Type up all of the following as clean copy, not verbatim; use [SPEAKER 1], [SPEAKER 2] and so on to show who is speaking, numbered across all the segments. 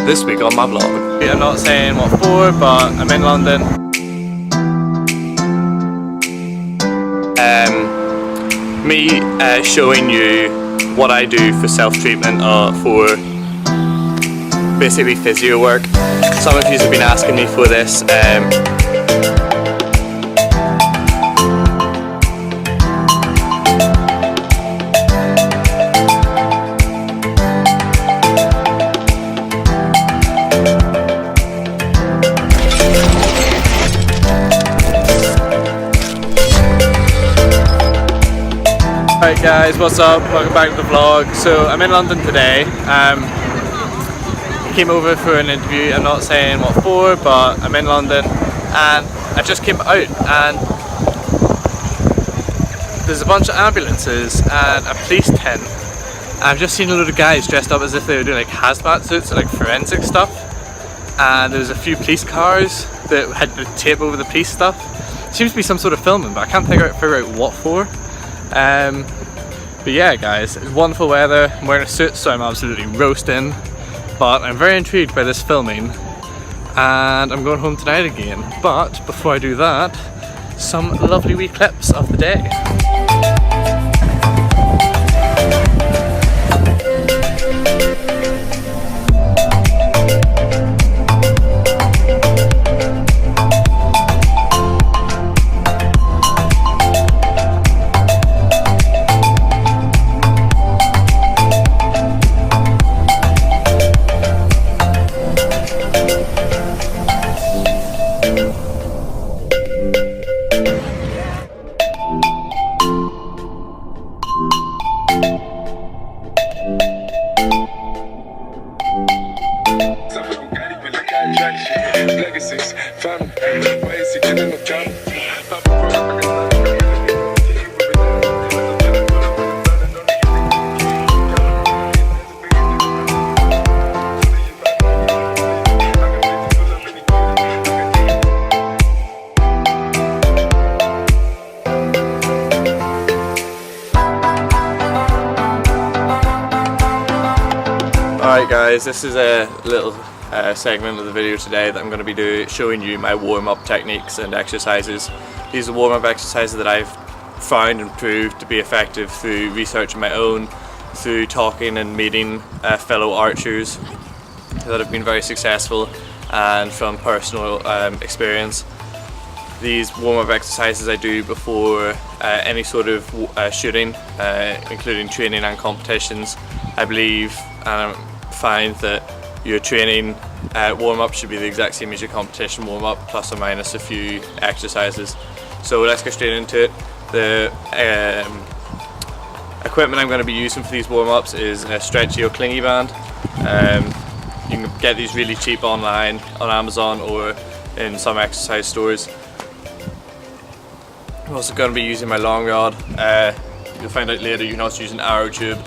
[SPEAKER 1] this week on my vlog.
[SPEAKER 2] I'm not saying what for, but I'm in London.
[SPEAKER 1] Me showing you what I do for self-treatment for basically physio work. Some of you have been asking me for this.
[SPEAKER 2] Alright guys, what's up? Welcome back to the vlog. So I'm in London today. I came over for an interview. I'm not saying what for, but I'm in London and I just came out and there's a bunch of ambulances and a police tent. I've just seen a load of guys dressed up as if they were doing like hazmat suits or like forensic stuff, and there was a few police cars that had the tape over the police stuff. It seems to be some sort of filming, but I can't figure out what for. But yeah guys, it's wonderful weather. I'm wearing a suit so I'm absolutely roasting, but I'm very intrigued by this filming and I'm going home tonight again. But before I do that, some lovely wee clips of the day. Alright guys, this is a little segment of the video today that I'm going to be showing you my warm-up techniques and exercises. These are warm-up exercises that I've found and proved to be effective through research of my own, through talking and meeting fellow archers that have been very successful, and from personal experience. These warm-up exercises I do before any sort of shooting, including training and competitions. I believe and find that your training warm-up should be the exact same as your competition warm-up, plus or minus a few exercises. So let's get straight into it. The equipment I'm going to be using for these warm-ups is a stretchy or clingy band. You can get these really cheap online on Amazon or in some exercise stores. I'm also going to be using my long rod. You'll find out later you can also use an arrow tube.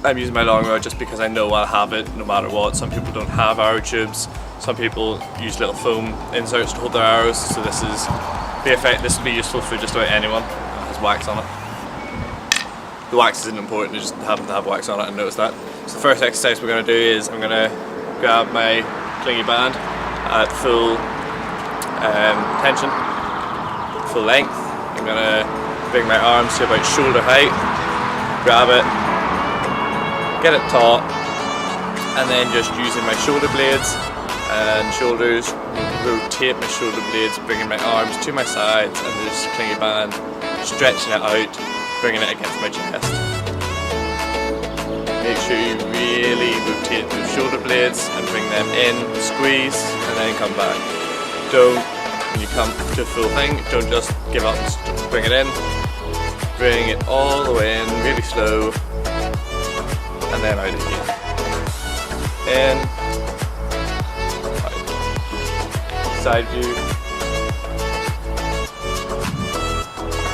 [SPEAKER 2] I'm using my long rod just because I know I'll have it no matter what. Some people don't have arrow tubes. Some people use little foam inserts to hold their arrows. So this will be useful for just about anyone that has wax on it. The wax isn't important, you just happen to have wax on it and notice that. So the first exercise we're going to do is I'm going to grab my clingy band at full tension, full length. I'm going to bring my arms to about shoulder height, grab it, get it taut, and then just using my shoulder blades and shoulders, rotate my shoulder blades, bringing my arms to my sides and this clingy band, stretching it out, bringing it against my chest. Make sure you really rotate those shoulder blades and bring them in, squeeze, and then come back. When you come to full thing, don't just give up, bring it in, bring it all the way in, really slow, and then out again. In, out. Side view.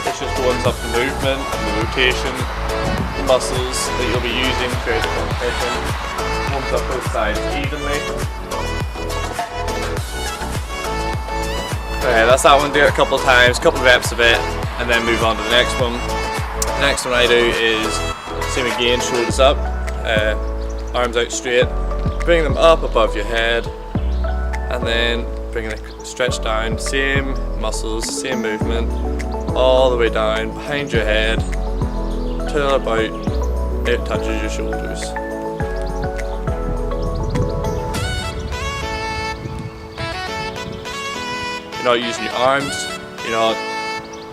[SPEAKER 2] This just warms up the movement and the rotation, the muscles that you'll be using throughout the competition. Warms up both sides evenly. Okay, that's that one. Do it a couple of times, couple of reps of it, and then move on to the next one. The next one I do is same again, shoulders up. Arms out straight, bring them up above your head, and then bring it stretch down, same muscles, same movement, all the way down behind your head till about it touches your shoulders. You're not using your arms, you're not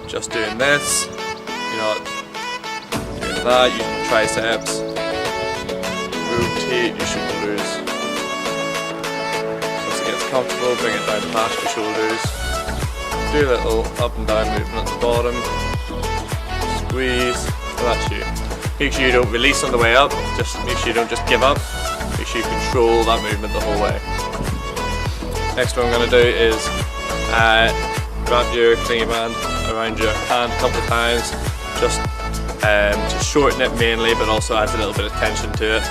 [SPEAKER 2] just doing this, you're not doing that, using your triceps, rotate your shoulders. Once it gets comfortable, bring it down past your shoulders, do a little up and down movement at the bottom, squeeze, and that's you. Make sure you don't release on the way up, just make sure you don't just give up, make sure you control that movement the whole way. Next what I'm going to do is wrap your clingy band around your hand a couple of times, just to shorten it mainly, but also adds a little bit of tension to it.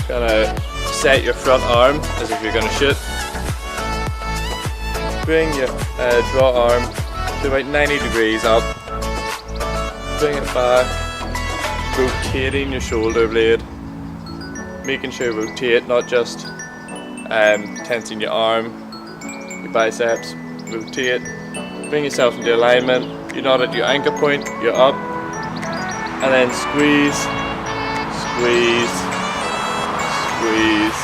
[SPEAKER 2] Gonna set your front arm as if you're gonna shoot. Bring your draw arm to about 90 degrees up. Bring it back, rotating your shoulder blade, making sure you rotate, not just tensing your arm, your biceps. Rotate, bring yourself into alignment. You're not at your anchor point, you're up, and then squeeze, squeeze, squeeze.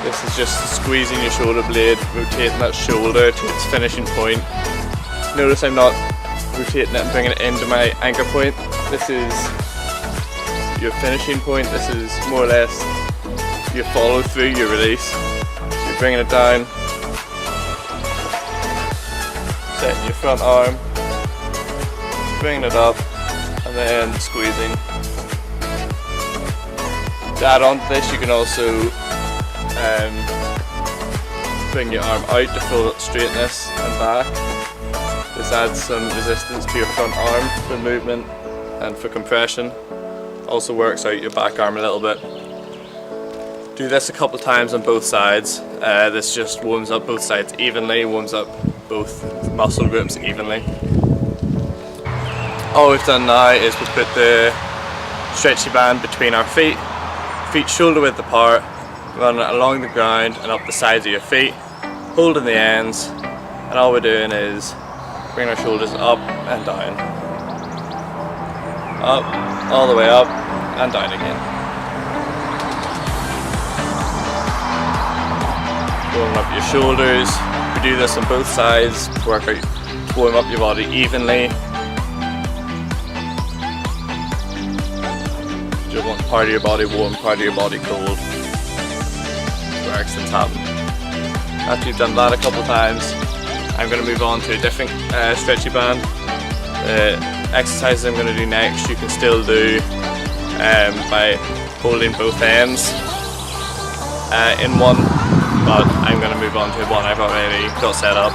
[SPEAKER 2] This is just squeezing your shoulder blade, rotating that shoulder to its finishing point. Notice I'm not rotating it and bringing it into my anchor point. This is your finishing point. This is more or less your follow through, your release. So you're bringing it down, setting your front arm, bringing it up, and then squeezing. To add on to this, you can also bring your arm out to full straightness and back. This adds some resistance to your front arm for movement and for compression. Also works out your back arm a little bit. Do this a couple of times on both sides. This just warms up both sides evenly, warms up both muscle groups evenly. All we've done now is we put the stretchy band between our feet shoulder width apart, run it along the ground and up the sides of your feet, holding the ends, and all we're doing is bring our shoulders up and down. Up, all the way up, and down again. Warming up your shoulders. We do this on both sides, work out, warm up your body evenly. You don't want part of your body warm, part of your body cold. Where accidents happen. After you've done that a couple of times, I'm going to move on to a different stretchy band. The exercises I'm going to do next you can still do by holding both ends in one, but I'm going to move on to one I've already got set up.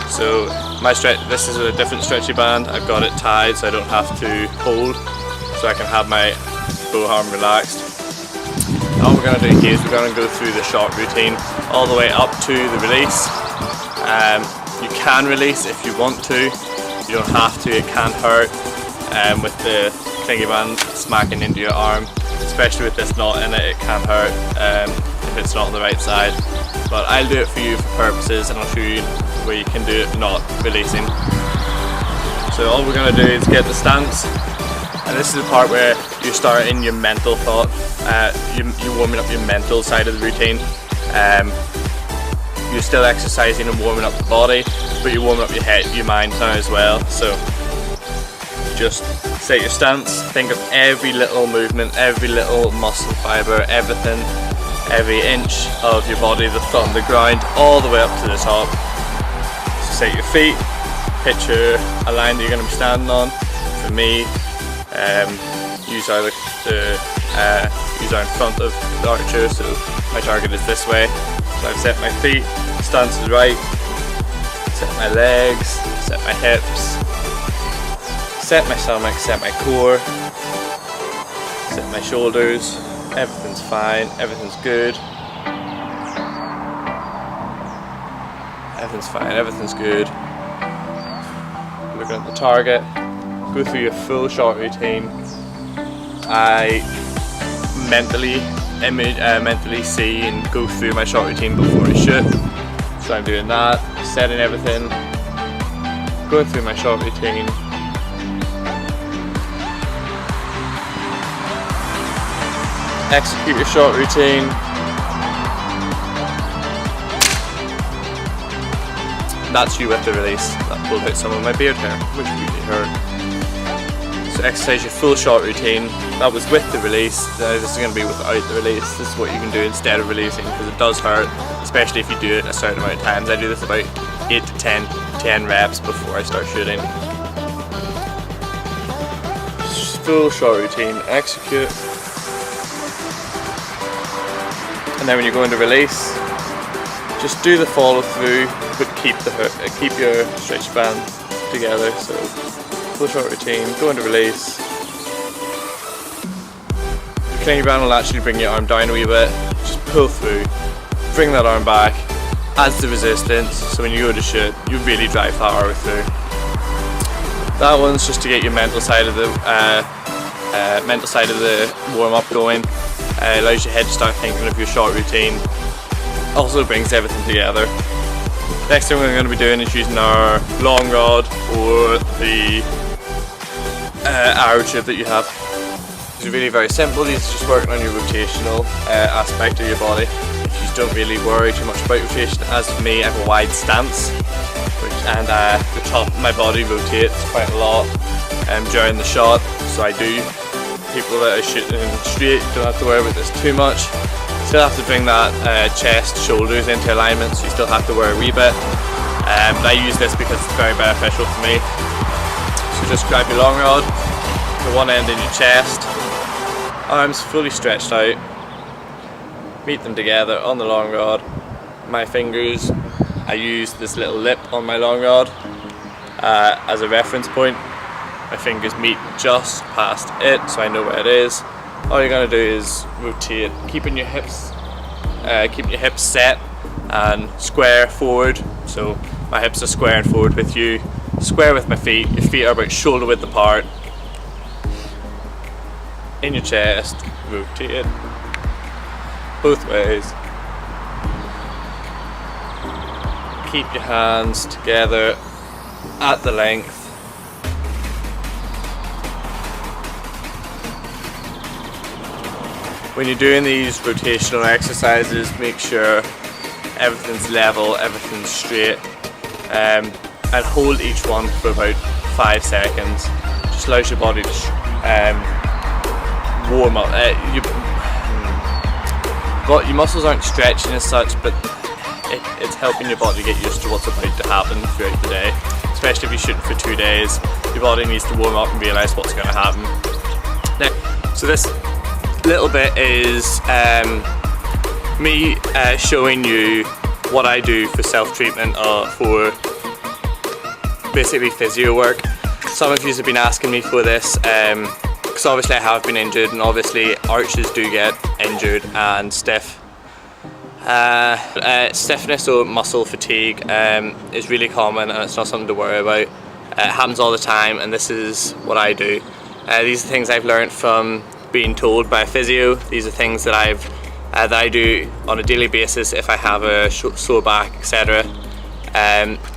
[SPEAKER 2] So this is a different stretchy band. I've got it tied so I don't have to hold, so I can have my bow arm relaxed. All we're going to do here is we're going to go through the short routine all the way up to the release. You can release if you want to, you don't have to, it can hurt with the clingy band smacking into your arm, especially with this knot in it, it can hurt if it's not on the right side. But I'll do it for you for purposes and I'll show you where you can do it not releasing. So all we're going to do is get the stance, and this is the part where you start in your mental thought, you're warming up your mental side of the routine. You're still exercising and warming up the body, but you're warming up your head, your mind now as well. So just set your stance, think of every little movement, every little muscle fibre, everything, every inch of your body from the ground all the way up to the top. So set your feet, picture a line that you're going to be standing on. For me, use our in front of the archer, so my target is this way. So I've set my feet, stance is right, set my legs, set my hips, set my stomach, set my core, set my shoulders. Everything's fine, everything's good. Everything's fine, everything's good. Looking at the target, go through your full shot routine.
[SPEAKER 1] I mentally see and go through my shot routine before I shoot. So I'm doing that, setting everything, going through my shot routine. Execute your shot routine. That's you with the release. That will hit some of my beard hair, which really hurt. So exercise your full shot routine. That was with the release. Now this is going to be without the release. This is what you can do instead of releasing, because it does hurt, especially if you do it a certain amount of times. I do this about 8 to 10 reps before I start shooting. Full shot routine, execute. And then when you go into release, just do the follow through, but keep your stretch band together. So full shot routine, go into release. Your clean band will actually bring your arm down a wee bit. Just pull through, bring that arm back, adds the resistance. So when you go to shoot, you really drive that arm through. That one's just to get your mental side of the warm up going. Allows your head to start thinking of your shot routine. Also brings everything together. Next thing we're going to be doing is using our long rod or the arrow tube that you have. It's really very simple. These are just working on your rotational aspect of your body. You don't really worry too much about rotation. As for me, I have a wide stance, and the top of my body rotates quite a lot during the shot, so I do. People that are shooting straight don't have to worry about this too much. Still have to bring that chest, shoulders into alignment, so you still have to worry a wee bit. But I use this because it's very beneficial for me. So just grab your long rod, the one end in your chest, arms fully stretched out, meet them together on the long rod. My fingers, I use this little lip on my long rod as a reference point. My fingers meet just past it, so I know where it is. All you're gonna do is rotate, keeping your hips set and square forward. So my hips are square and forward with you. Square with my feet. Your feet are about shoulder width apart. In your chest, rotate both ways. Keep your hands together at the length. When you're doing these rotational exercises, make sure everything's level, everything's straight, and hold each one for about 5 seconds. Just allows your body to warm up. Your muscles aren't stretching as such, but it's helping your body get used to what's about to happen throughout the day. Especially if you're shooting for 2 days, your body needs to warm up and realise what's going to happen. Now, so this little bit is me showing you what I do for self-treatment for basically physio work. Some of you have been asking me for this because obviously I have been injured, and obviously archers do get injured and stiff. Stiffness or muscle fatigue is really common, and it's not something to worry about. It happens all the time, and this is what I do. These are things I've learned from being told by a physio. These are things that I do on a daily basis if I have a sore back, etc.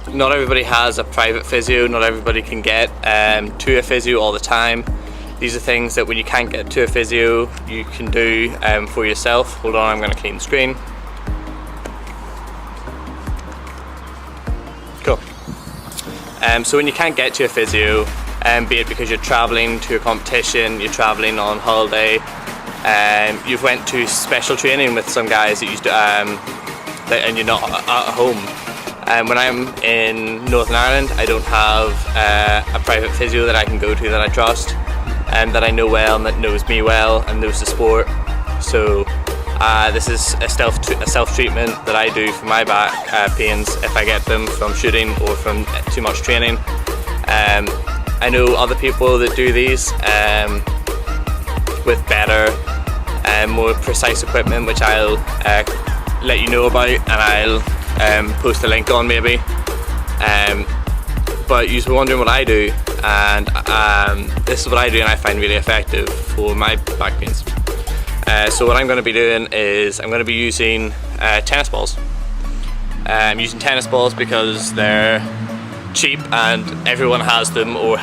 [SPEAKER 1] Not everybody has a private physio. Not everybody can get to a physio all the time. These are things that when you can't get to a physio, you can do for yourself. Hold on, I'm going to clean the screen. Cool. So when you can't get to a physio, be it because you're travelling to a competition, you're travelling on holiday, you've went to special training with some guys that used to, and you're not at home. When I'm in Northern Ireland, I don't have a private physio that I can go to that I trust, and that I know well and that knows me well and knows the sport. So this is a self-treatment that I do for my back pains if I get them from shooting or from too much training. I know other people that do these with better and more precise equipment, which I'll let you know about, and I'll post a link on maybe. But you're wondering what I do. and this is what I do and I find really effective for my back pains. So what I'm going to be doing is I'm going to be using tennis balls. I'm using tennis balls because they're cheap and everyone has them or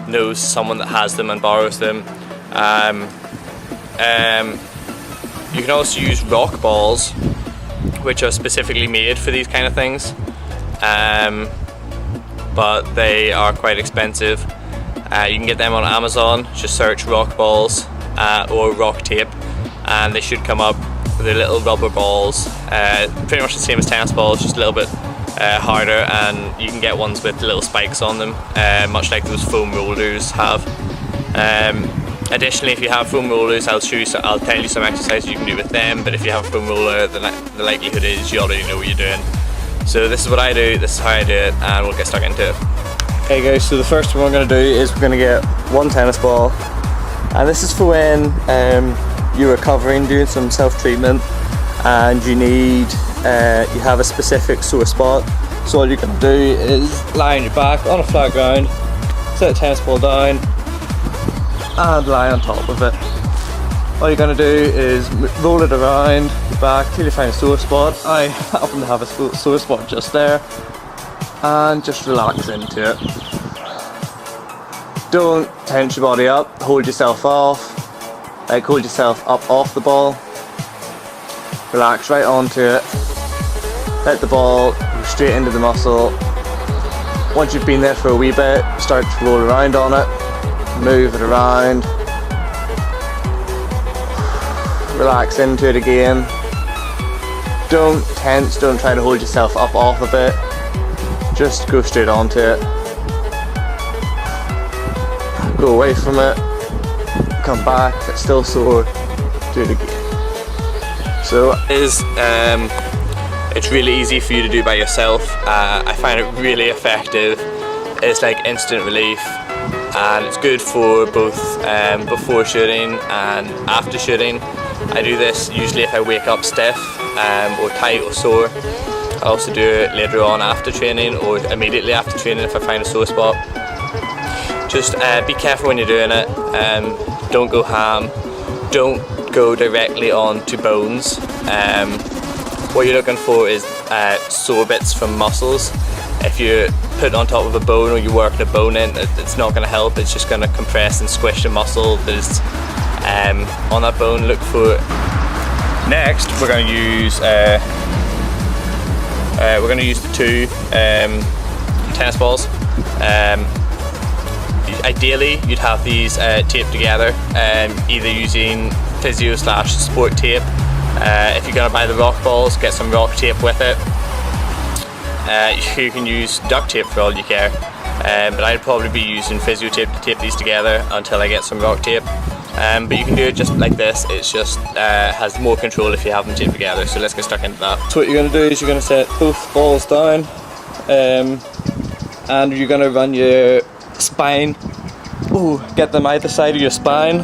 [SPEAKER 1] knows someone that has them and borrows them. You can also use rock balls, which are specifically made for these kind of things, but they are quite expensive. You can get them on Amazon. Just search rock balls or rock tape and they should come up. They're little rubber balls, pretty much the same as tennis balls, just a little bit harder, and you can get ones with little spikes on them, much like those foam rollers have. Additionally, if you have foam rollers, I'll tell you some exercises you can do with them, but if you have a foam roller, the likelihood is you already know what you're doing. So this is what I do, this is how I do it, and we'll get stuck into it. Okay guys, so the first one we're going to do is we're going to get one tennis ball, and this is for when you're recovering, doing some self-treatment, and you have a specific sore spot. So all you're going to do is lie on your back on a flat ground, set the tennis ball down, and lie on top of it. All you're going to do is roll it around your back till you find a sore spot. I happen to have a sore spot just there, and just relax into it. Don't tense your body up, hold yourself off, like hold yourself up off the ball, relax right onto it, let the ball go straight into the muscle. Once you've been there for a wee bit, start to roll around on it, move it around, relax into it again. Don't tense, don't try to hold yourself up off of it, just go straight onto it. Go away from it, come back, if it's still sore, do it again. So it's really easy for you to do by yourself. I find it really effective. It's like instant relief, and it's good for both before shooting and after shooting. I do this usually if I wake up stiff or tight or sore. I also do it later on after training or immediately after training if I find a sore spot. Just be careful when you're doing it. Don't go ham. Don't go directly onto bones. What you're looking for is sore bits from muscles. If you put it on top of a bone or you're working a bone in, it's not going to help. It's just going to compress and squish the muscle that is on that bone. Look for. Next, we're going to use the two tennis balls. Ideally, you'd have these taped together, either using physio/sport tape. If you're going to buy the rock balls, get some rock tape with it. You can use duct tape for all you care, but I'd probably be using physio tape to tape these together until I get some rock tape. But you can do it just like this. It's just has more control if you have them taped together. So let's get stuck into that. So what you're going to do is you're going to set both balls down, and you're going to run your spine. Get them either side of your spine.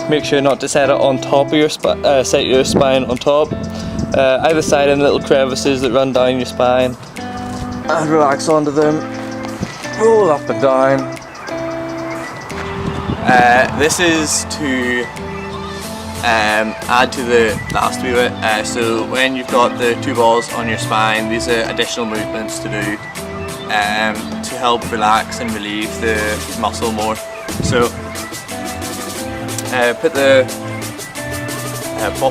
[SPEAKER 1] Make sure not to set it on top of your set your spine on top. Either side in little crevices that run down your spine. And relax onto them. Roll up and down. This is to add to the last wee bit. So when you've got the two balls on your spine, these are additional movements to do to help relax and relieve the muscle more. So put the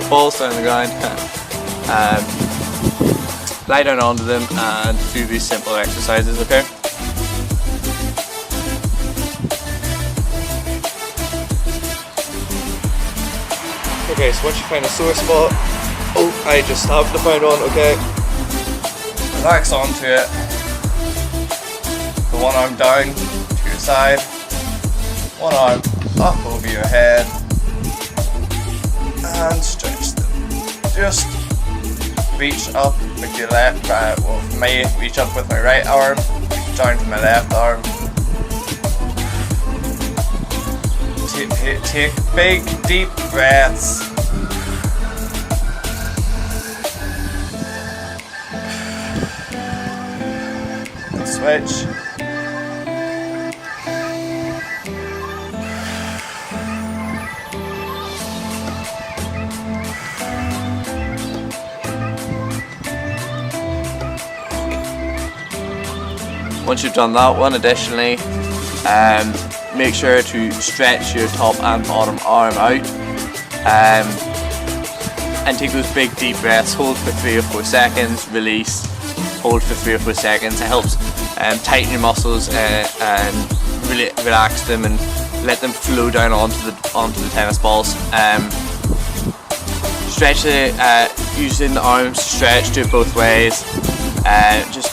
[SPEAKER 1] balls down on the ground, lie down onto them and do these simple exercises, okay? Okay, so once you find a sore spot, I just happened to find one, okay? Relax onto it. The one arm down to your side, one arm up over your head, and stretch them. Just reach up with your left, well for me, reach up with my right arm, down to my left arm. Take big, deep breaths. Switch. Once you've done that one, additionally, make sure to stretch your top and bottom arm out, and take those big deep breaths. Hold for 3 or 4 seconds, release, hold for 3 or 4 seconds. It helps tighten your muscles and really relax them and let them flow down onto the tennis balls. Stretch using the arms to stretch, do it both ways. Just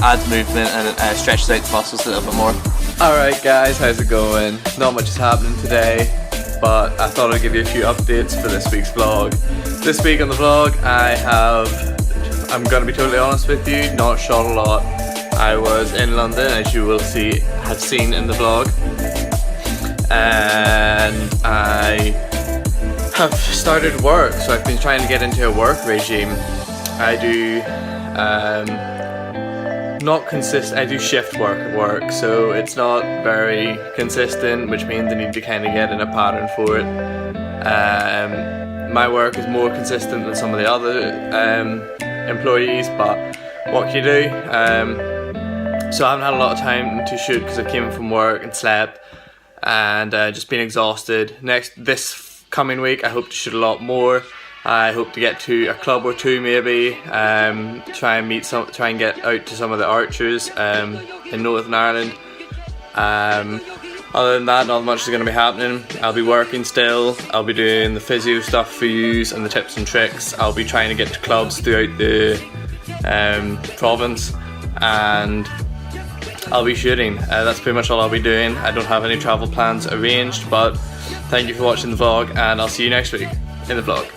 [SPEAKER 1] adds movement and stretches out the muscles a little bit more.
[SPEAKER 2] Alright guys, how's it going? Not much is happening today, but I thought I'd give you a few updates for this week's vlog. This week on the vlog I'm gonna be totally honest with you, not shot a lot. I was in London, as you will have seen in the vlog, and I have started work, so I've been trying to get into a work regime. I do I do shift work at work, so it's not very consistent, which means I need to kind of get in a pattern for it. My work is more consistent than some of the other employees, but what can you do? So I haven't had a lot of time to shoot because I came from work and slept and just been exhausted. This coming week I hope to shoot a lot more. I hope to get to a club or two maybe, try and get out to some of the archers in Northern Ireland. Other than that, not much is going to be happening. I'll be working still, I'll be doing the physio stuff for you and the tips and tricks. I'll be trying to get to clubs throughout the province, and I'll be shooting. That's pretty much all I'll be doing. I don't have any travel plans arranged, but thank you for watching the vlog, and I'll see you next week in the vlog.